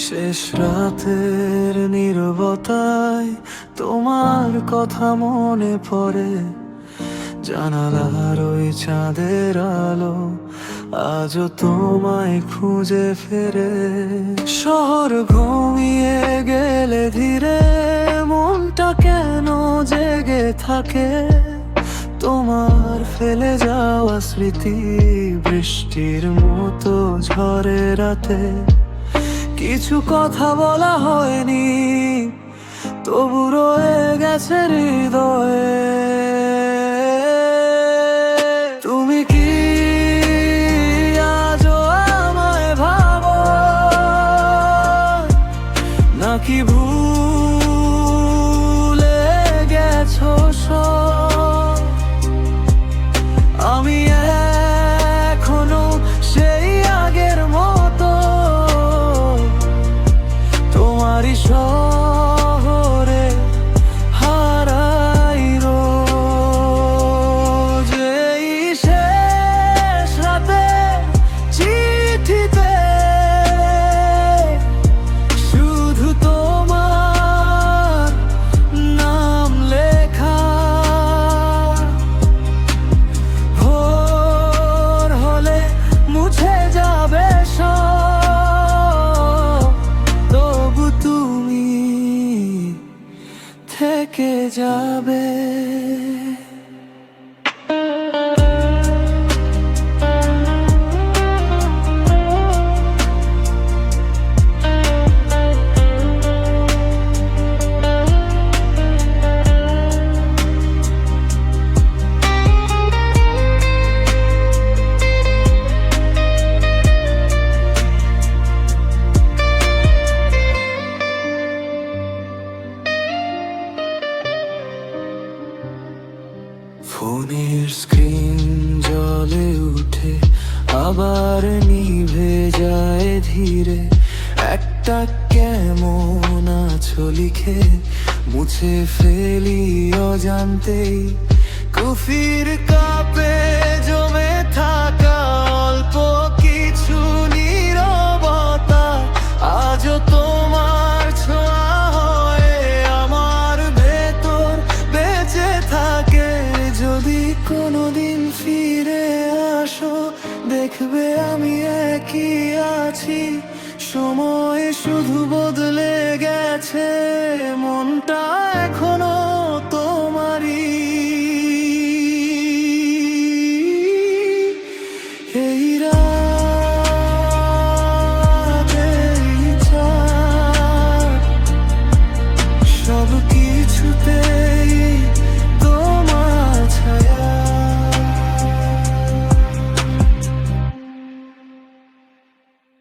শেষ রাতের নীরবতায় তোমার কথা মনে পড়ে। জানালার ওই চাঁদের আলো আজও তোমায় খুঁজে ফেরে। শহর ঘুমিয়ে গেলে ধীরে মনটা কেন জেগে থাকে। তোমার ফেলে যাওয়া স্মৃতি বৃষ্টির মতো ঝরে রাতে। কিছু কথা বলা হয়নি, তবু রয়ে গেছে হৃদয়ে। তুমি কি আজও আমায় ভাবো, নাকি ভুলে গেছো সব? আমি এখনো সেই আগের মতো তোমারই শহরে হারাই রোজ। এই শেষ রাতে চিঠিতে শুধু তোমার নাম লেখা। ভোর হলে মুছে যাবে সব, তবু তুমি থেকে যাবে। ফোনের স্ক্রিন জ্বলে উঠে আবার নিভে যায় ধীরে। একটা কেমন আছো লিখে মুছে ফেলি অজান্তেই। কফির কাপে জমে থাকা অল্প কিছু নীরবতা আজও তোমার ছোঁয়া হয়ে আমার ভেতর বেঁচে থাকে। যদি কোনোদিন ফিরে আসো দেখবে আমি একই আছি। সময় শুধু বদলে গেছে, মন